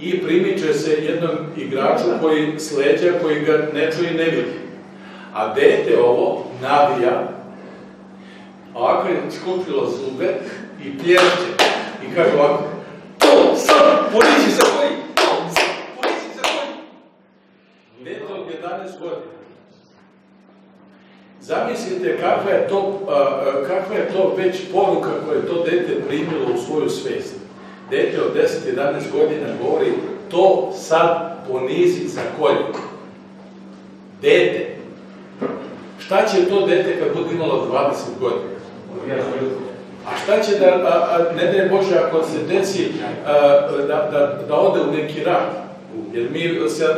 i primiče se jednom igraču koji sleđa, koji ga ne čuje i ne vidi. A dete ovo navija, ovako je skupilo zube i plješće i kaže ovako: to sad, ponizi se koji! To sad, ponizi se koji! Dete od 11 godina. Zamislite kakva je to već poruka koje je to dete primilo u svoju svest. Dete od 10-11 godina govori: to sad ponizi za kolju. Dete. Šta će to dete kad bude imalo 20 godina? A šta će da, ne daj Bože, ako se desi da ode u neki rat? Jer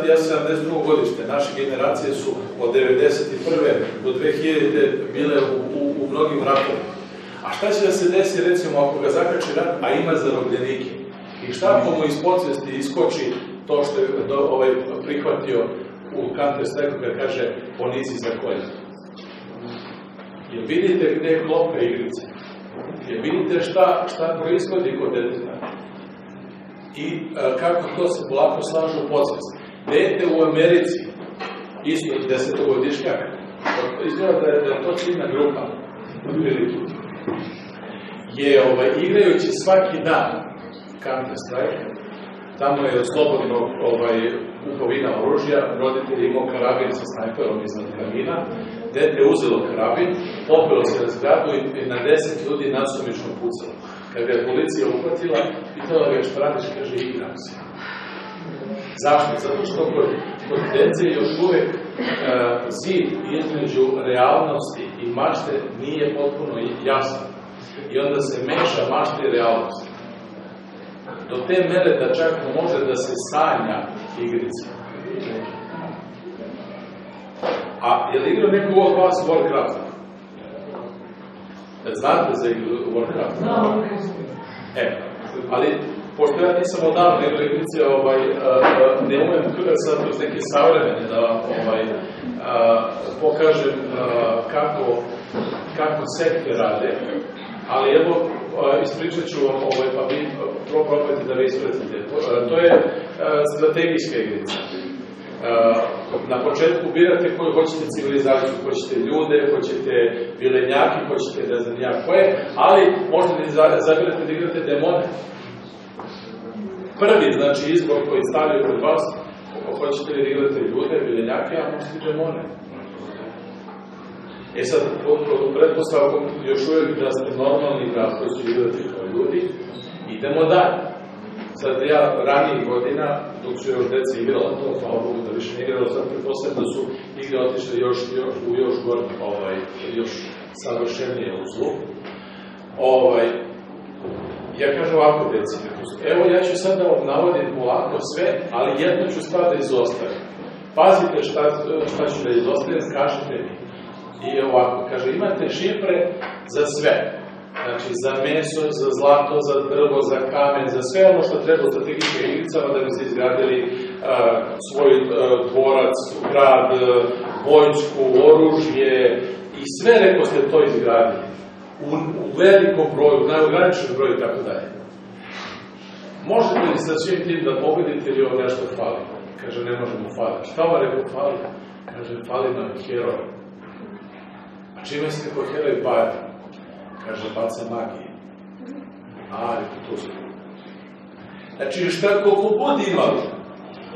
ja 72. godište, naše generacije su od 1991. do 2000. bile u mnogim ratovima. A šta će da se desi, recimo, ako ga zakači rat, a ima zarobljenike? I šta ako mu iz podsvesti iskoči to što je prihvatio u Counter-Strike kad kaže ponizi za kolje? Jer vidite gde je klopka igrice? Jer vidite šta proizvodi kod deteta? I kako to se polako slažu u podsvesti. Dete u Americi, isto 10-godišnjak, izgleda da je to ciljna grupa, je igrajući svaki dan Counter-Strike, tamo je slobodno kupovina oružja, roditelj imao karabin sa snajperom iznad kamina, dete je uzelo karabin, popelo se na zgradu i na 10 ljudi nasumično pucalo. Kad ga je policija uhvatila, pitala ga šta radiš, kaže igram se. Zašto? Zato što kod dece još uvek zid između realnosti i mašte nije potpuno jasan. I onda se meša mašta i realnost. Do te mere da čak može da se sanja igrice. A je li igrao neko od vas Warcraft? Znate za igru Warcraft? Ali, pošto ja nisam odavno igrao igrice, ne umem sad kroz neke savremene da vam pokažem kako sekte rade, ali evo, ispričat ću vam, pa vi probajte da vi ispratite. To je strategijska igrica. Na početku birate koju hoćete civilizaciju, hoćete ljude, hoćete vilenjaki, hoćete ne znam ja koje, ali možda ne zabirate da igrate demone. Prvi, znači, izbor koji stavljaju pred vas, hoćete li da igrate ljude, vilenjake, a možete demone. Sad, pod pretpostavkom još uvijek da ste normalni igrač koji su igrati kao ljudi, idemo dalje. Sad ja ranijih godina, dok su još deca igrala to, hvala Bogu da više ne igrala, sad pretpostavljam da su igre otišle u još gornje, još savršenije u zlu. Ja kažem ovako, deci, evo ja ću sad da vam navodim ovako sve, ali jedno ću stvar da izostavim. Pazite šta ću da izostavim, kažete mi. I ovako, kaže, imate šifre za sve. Znači, za meso, za zlato, za drvo, za kamen, za sve ono što treba u strategijskim igricama da bi se izgradili svoj dvorac, grad, vojsku, oružje i sve, rekao ste, to izgradili. U velikom broju, najograničenom broju i tako dalje. Možete li sa svim tim da pobedite ili ovo nešto fali? Kaže, ne možemo faliti. Šta vam rekao fali? Kaže, fali nam heroj. A čime ste ko heroj bavili? Kaže, baca magije. Rekao, to su. Znači, šta koliko budi imali,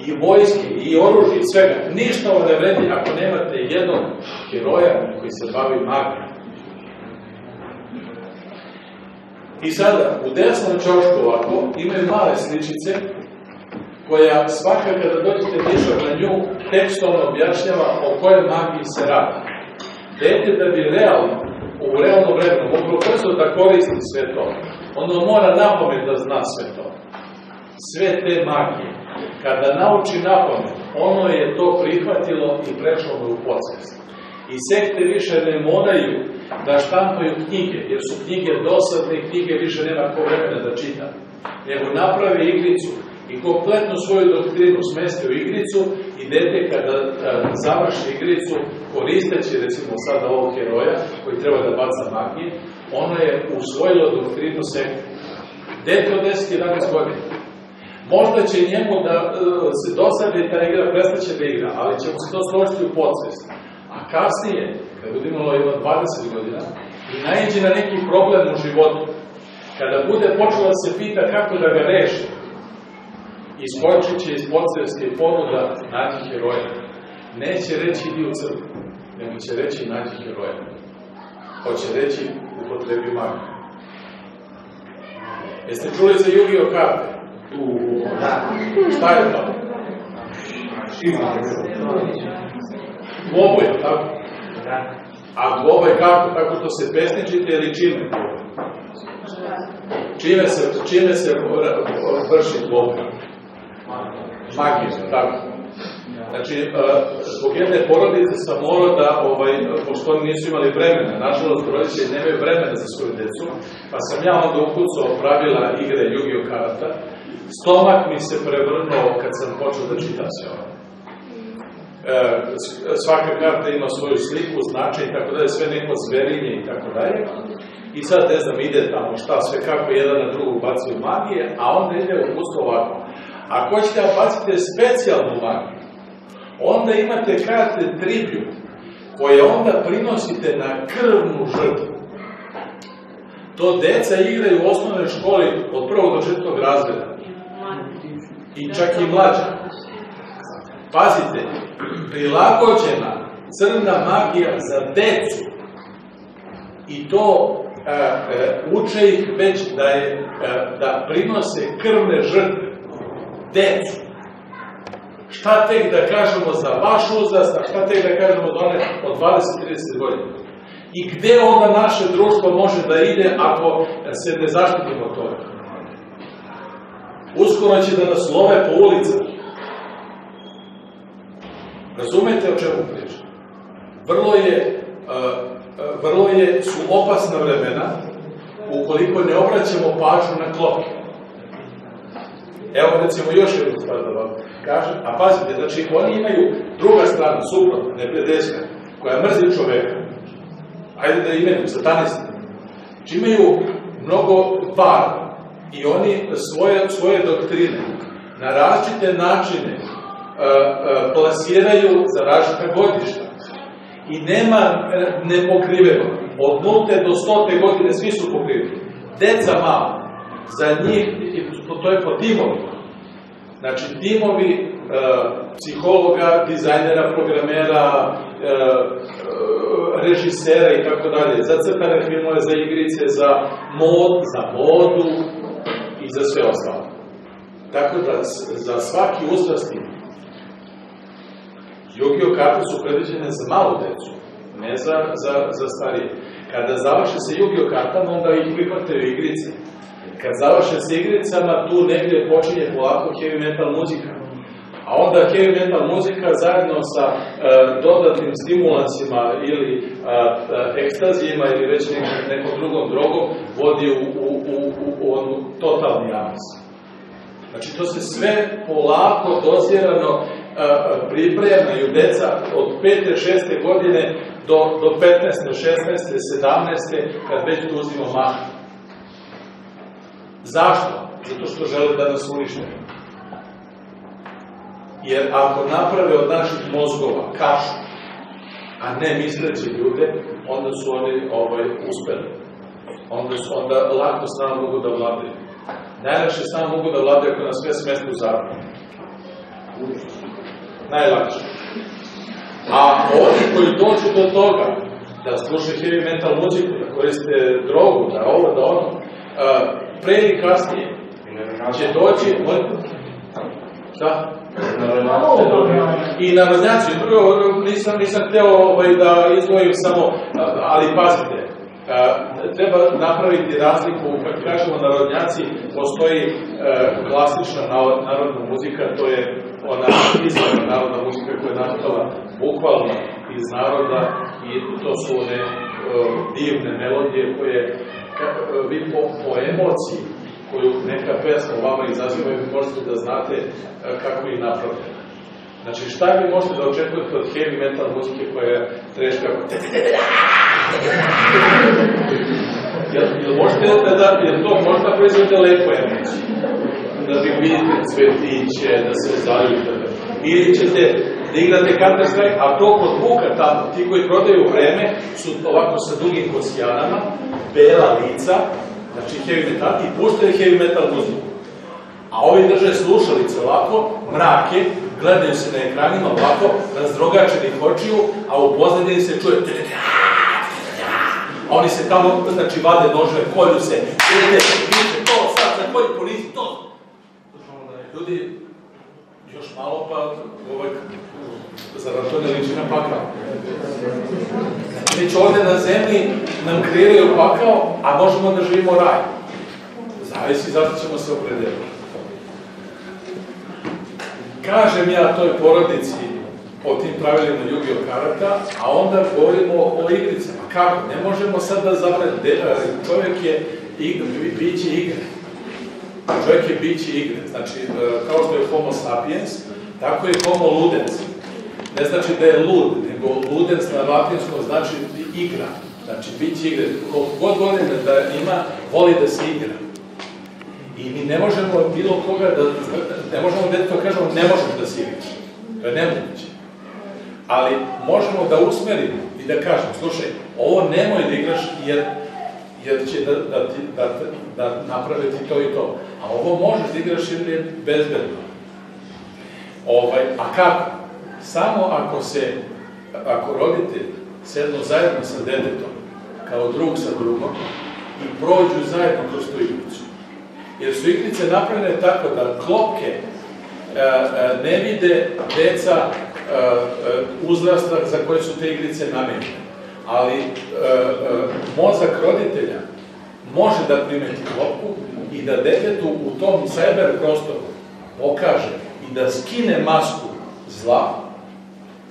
i vojske, i oružje, i svega, ništa ovo ne vredi ako nemate jednog heroja koji se bavi magijom. I sada, u desnom čošku ovako, imaju male sličice, koja svaka kada dođete nišak na nju, tekstovno objašnjava o kojoj magiji se radi. Dete da bi u realnom vremenu moglo brzo da koristi sve to, ono mora napamet da zna sve to. Sve te magije. Kada nauči napamet, ono je to prihvatilo i prešlo mu u podsvest. I sekte više ne moraju da štampaju knjige, jer su knjige dosadne, knjige više nema ko vremena da čita. Nego naprave igricu i kompletnu svoju doktrinu smeste u igricu i dete kada završi igricu, koristeći recimo sada ovog heroja koji treba da baca magije, ono je usvojilo doktrinu sekte. Dete od 10-11 godina. Možda će njemu da se dosadi ta igra, prestaće da igra, ali će mu se to složiti u podsvest. A kasnije, kad bude imalo jedno 20 godina, i naiđe na neki problem u životu, kada bude počela da se pita kako da ga reši, iskočit će iz podsvesti ponuda nađi heroja. Neće reći idi u crkvu, nego će reći nađi heroja. Hoće reći upotrebi magiju. Jeste čuli za Yu-Gi-Oh karte? Šta je to? Dvoboj, tako? A dvoboj kako? Kako to se pesničite ili čime? Čime se vrši dvoboj? Magijom, tako? Znači, zbog jedne porodice sam morao da, pošto oni nisu imali vremena, nažalost, roditelji nemaju vremena za svoju decu, pa sam ja onda ukucao pravila igre Yu-Gi-Oh karata. Stomak mi se prevrnuo kad sam počeo da čitam sve ovo. Svaka karta ima svoju sliku, značaj i tako dalje, sve neko zverinje i tako dalje. I sad, ne znam, ide tamo šta sve, kako jedan na drugu bacaju magije, a onda ide u pusto ovako. Ako hoćete da bacite specijalnu magiju, onda imate karte tribut, koje onda prinosite na krvnu žrtvu. To deca igraju u osnovnoj školi od 1. do 4. razreda. I čak i mlađa. Pazite, prilagođena crna magija za decu. I to uče ih već da prinose krvne žrtve. Decu. Šta tek da kažemo za vaš uzrast, a šta tek da kažemo za one od 20-30 godina? I gde onda naše društvo može da ide ako se ne zaštitimo od toga? Uskoro će da nas love po ulicama. Razumete o čemu pričam? Vrlo su opasna vremena ukoliko ne obraćamo pažnju na kloke. Evo, recimo, još jednu stvar da vam kažem. A pazite, znači, oni imaju druga strana, suprotna, neprijateljska, koja mrzi čoveka. Ajde da imenujem, satanisti. Znači, imaju mnogo vara i oni svoje doktrine na različite načine plasiraju za različita godišta. I nema nepokriveno. Od 0. do 100. godine svi su pokriveni. Deca malo. Za njih, to je po timovima. Znači, timovi psihologa, dizajnera, programera, režisera i tako dalje, za crtane filmove, za igrice, za modu i za sve ostalo. Tako da, za svaki uzrast ima. Yu-Gi-Oh karte su predviđene za malu decu, ne za starije. Kada završe se Yu-Gi-Oh kartama, onda ih prihvataju igrice. Kad završe s igricama, tu negdje počinje polako heavy metal muzika. A onda heavy metal muzika zajedno sa dodatnim stimulansima ili ekstazijima ili već nekom drugom drogom vodi u totalni ambis. Znači, to se sve polako, dozirano pripremaju deca od 5. 6. godine do 15. 16. 17. kad već tu uzimo maha. Zašto? Zato što žele da nas unište. Jer ako naprave od naših mozgova kašu, a ne misleći ljude, onda su oni uspeli. Onda lako s nama mogu da vladaju. Najlakše s nama mogu da vladaju ako nas sve smeste u zabranu. Najlakše. A oni koji dođu do toga, da slušaju heavy metal muziku, da koriste drogu, da ovo, da ono, pre ili kasnije će doći... Šta? I narodnjaci, nisam hteo da izdvojim samo, ali pazite, treba napraviti razliku, kako kažemo narodnjaci, postoji klasična narodna muzika, to je ona izvorna narodna muzika koja je nastala bukvalno iz naroda i to su one divne melodije koje vi po emociji koju neka pesma u vama izaziva i možete da znate kako je napravljena. Znači, šta vi možete da očekujete od heavy metal muzike koja je treš kako... Jel to možda proizvode lepo emocije? da vi vidite cvetiće, da se zaljubite. Ili ćete da igrate Counter-Strike, a to kod buka tamo, ti koji prodaju vreme, su ovako sa dugim kosijanama, bela lica, znači heavy metal, i puštaju heavy metal muziku. A ovi drže slušalice ovako, mrake, gledaju se na ekranima ovako, razdrogačenih očiju, a u pozadini se čuje a oni se tamo, znači, vade noževe, kolju se, vidite, to sad, za koji polisi, to. Ljudi, još malo pa, zar vam to ne liči na pakao? Već ovde na zemlji nam kreiraju pakao, a možemo da živimo raj. Zavisi zašto ćemo se opredeliti. Kažem ja toj porodici o tim pravilima Yu-Gi-Oh karata, a onda govorimo o igricama. Kako? Ne možemo sad da zabranimo. Čovjek je biće igre. Čovjek je biće igre. Znači, kao što je homo sapiens, tako je homo ludens. Ne znači da je lud, nego ludens na latinskom znači igra. Znači, biće igre. Koliko god godina da ima, voli da se igra. I mi ne možemo bilo koga da, ne možemo djetetu kažemo ne možeš da se igraš. To je nemoguće. Ali možemo da usmerimo i da kažemo, slušaj, ovo nemoj da igraš jer će da naprave ti to i to. A ovo možeš da igraš jer je bezbedno. A kako? Samo ako roditelj sednu zajedno sa detetom, kao drug sa drugom, i prođu zajedno kroz tu igricu. Jer su igrice napravljene tako da klopke ne vide deca uzrasta za koje su te igrice namenjene. Ali mozak roditelja može da primeti klopku i da detetu u tom cyber prostoru pokaže i da skine masku zla,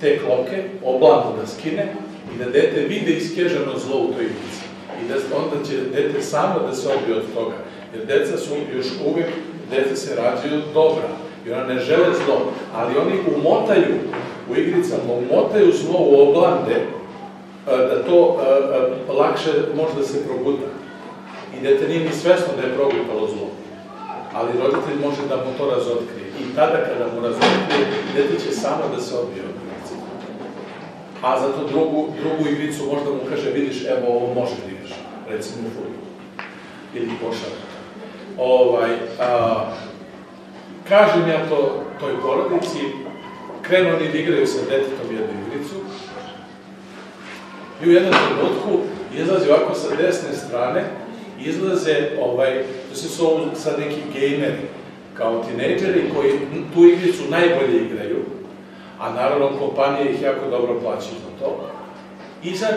te klopke, oblaku da skine i da dete vide iskežano zlo u toj igrici. I da onda će dete samo da se odbije od toga. Jer deca su još uvijek, deca se rađaju dobra. I ona ne žele zlo. Ali oni umotaju u igricama, umotaju zlo u oblande da to lakše može da se proguta. I dete nije ni svesno da je progutalo zlo. Ali roditelj može da mu to razotkrije. I tada kada mu razotkrije, dete će samo da se odbije od igrice. A zato drugu igricu možda mu kaže, vidiš, evo ovo može da igraš. Recimo u fudbalu. Ili košarku. Kažem ja to toj porodici, krenu oni da igraju sa detetom jednu igricu i u jednom trenutku izlazi ovako sa desne strane, izlaze, to su sad neki gejmeri, kao tinejdžeri koji tu igricu najbolje igraju, a naravno kompanije ih jako dobro plaćaju za to. I sad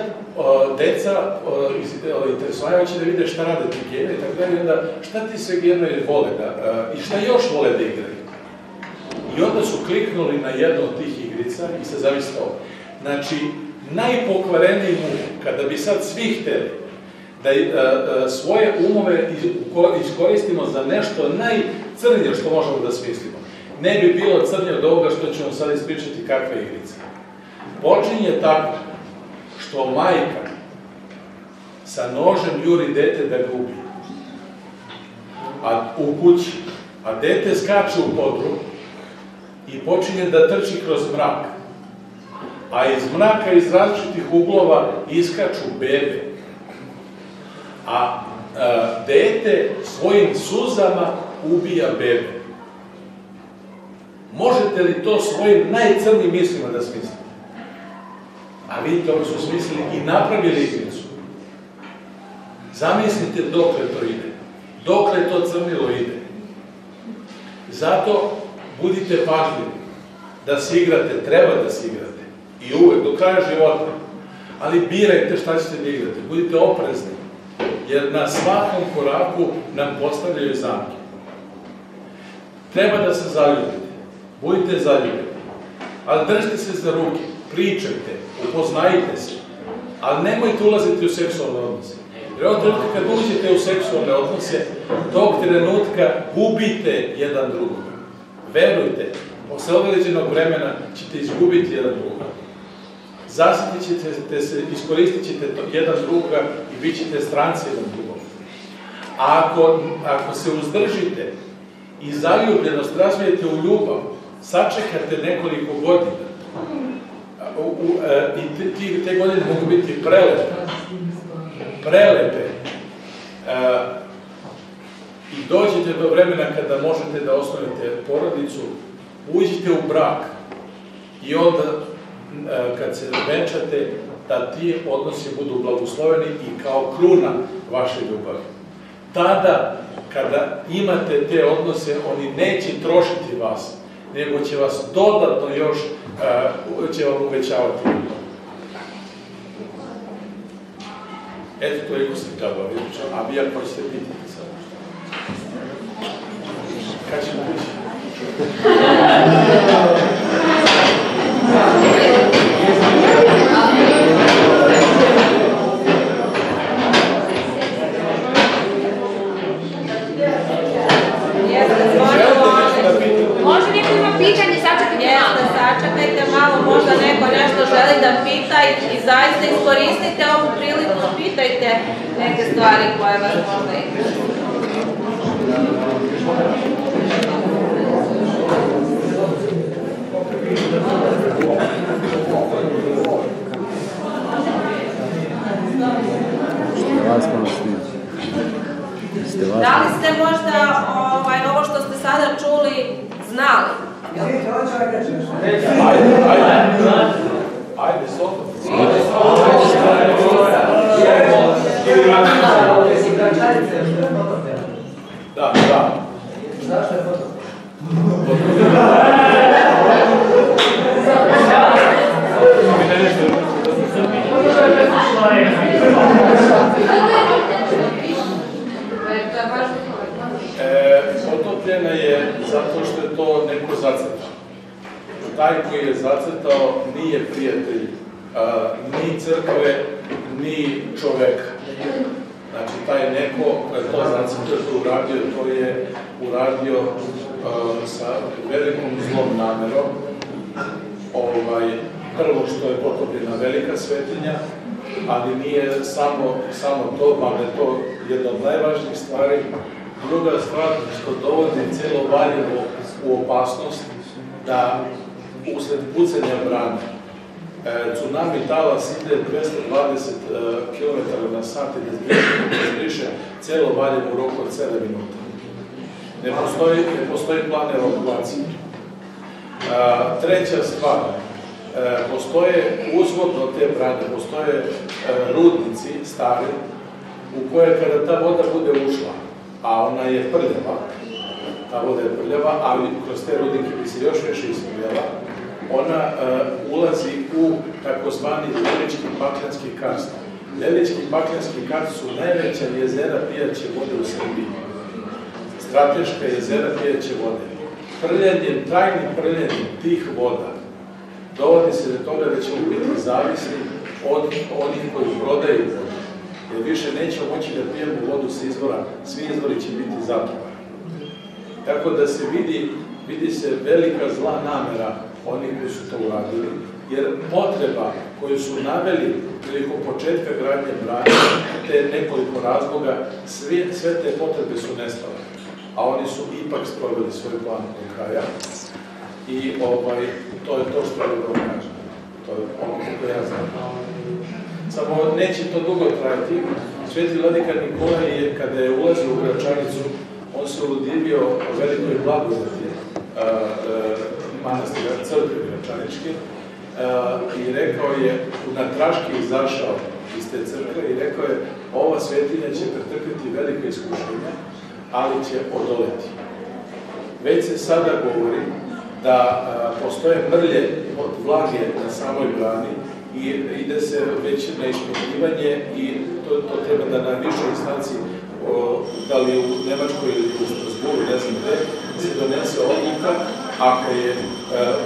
deca interesovaju da vide šta rade ti gejmeri i tako dalje, i onda šta ti sve gejmeri vole i šta još vole da igraju. I onda su kliknuli na jednu od tih igrica i se zavislo. Znači, najpokvareniji um, kada bi sad svi hteli da svoje umove iskoristimo za nešto najcrnije što možemo da smislimo, ne bi bilo crnije od ovoga što ćemo sad ispričati kakva igrica. Počinje tako što majka sa nožem juri dete da ga ubije. U kući. A dete skače u podrum i počinje da trči kroz mrak. A iz mraka, iz različitih uglova, iskaču bebe. A dete svojim suzama ubija bebe. Možete li to svojim najcrnijim mislima da smislite? A vidite, oni su smislili i napravili igricu. Zamislite dokle to ide. Dokle to crnilo ide. Zato budite pažljivi. Da se igrate, treba da se igrate. I uvek, do kraja života. Ali birajte šta ćete da igrate. Budite oprezni. Jer na svakom koraku nam postavljaju zamke. Treba da se zaljubite. Budite zaljubljeni. Ali držite se za ruke. Pričajte. Upoznajte se. Ali nemojte ulaziti u seksualne odnose. Jer ovog trenutka kad uđete u seksualne odnose, tog trenutka gubite jedan drugog. Verujte, posle određenog vremena ćete izgubiti jedan drugoga. Zasjetit ćete se, iskoristit ćete jedan drugoga i bit ćete stranci jedan drugog. A ako se uzdržite i zaljubljenost razvijete u ljubav, sačekate nekoliko godina i te godine mogu biti prelepe i dođete do vremena kada možete da osnovite porodicu, uđite u brak i onda kad se venčate da ti odnosi budu blagosloveni i kao kruna vaše ljubavi. Tada, kada imate te odnose, oni neće trošiti vas, nego će vas dodatno još, će vam uvećavati ljubav. Eto, toliko sam trebao vidjeti, a vi ako ćete pitati sad. Kad ćemo biti? Može neko ima pitanje, sačekajte malo, možda neko nešto želi da pita i zaista iskoristite ovu priliku, pitajte neke stvari koje vas možda interesuju. Da li ste možda ovo što ste sada čuli znali? Ajde, slovo. Da. Zašto je foto? Potopljena je zato što je to neko zacrtao. Taj koji je zacrtao nije prijatelj ni crkve, ni čoveka. Znači, taj neko koji to zacrtao, to je uradio sa velikom zlom namerom. Prvo što je potopljena velika svetinja, ali nije samo to, pa je to jedna od najvažnijih stvari. Druga stvar što dovodi celo Valjevo u opasnost da usled pucanja brane tsunami talas ide 220 km na sat i da zbriše celo Valjevo u roku od 7 minuta. Ne postoji plan evakuacije. Treća stvar, postoje uzvodno te brane, postoje rudnici stari u koje kada ta voda bude ušla, a ona je prljava, ta voda je prljava, ali kroz te rudnike bi se još više isprljava, ona ulazi u takozvani Lelički pakljanski karst. Lelički pakljanski karst su najveća jezera pijaće vode u Srbiji. Strateška jezera pijaće vode. Trajnim prljanjem tih voda dovodi se do toga da ćemo biti zavisni od onih koji prodaju vodu. Jer više nećemo moći da pijemo vodu sa izvora, svi izvori će biti zatrovani. Tako da se vidi se velika zla namera onih koji su to uradili, jer potreba koju su naveli prilikom početka gradnje brane, te nekoliko razloga, sve te potrebe su nestale. A oni su ipak sproveli svoj plan do kraja. I to je to što je dobro kažem. To je ono što ja znam. Samo neće to dugo trajati. Sveti vladika Nikolaj, kada je ulazio u Gračanicu, on se udivio o velikoj blagodati manastira crkve Gračaničke i rekao je, na traški izašao iz te crkve i rekao je, ova svetinja će pretrpiti velike iskušenja, ali će odoleti. Već se sada govori da postoje mrlje od vlage na samoj brani i ide se već na ispitivanje i to treba da na višoj instanci, da li u Nemačkoj ili u Strasburu, ne znam gde, se donese odluka ako je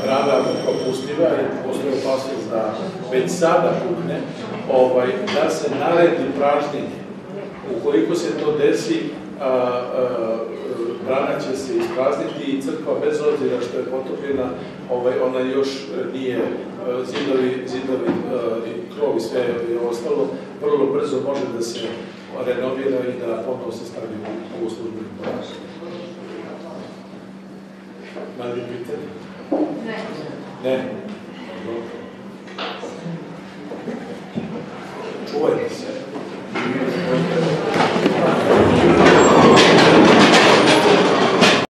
brana propustljiva i postoji opasnost da već sada pukne, da se naredi pražnjenje. Ukoliko se to desi, brana će se isprazniti i crkva, bez obzira što je potopljena, ona još nije, zidovi i krov i sve je ostalo, vrlo brzo može da se renovira i da ponovo se stavi u službenu ponašanje. Ima li pitanje? Ne. Ne.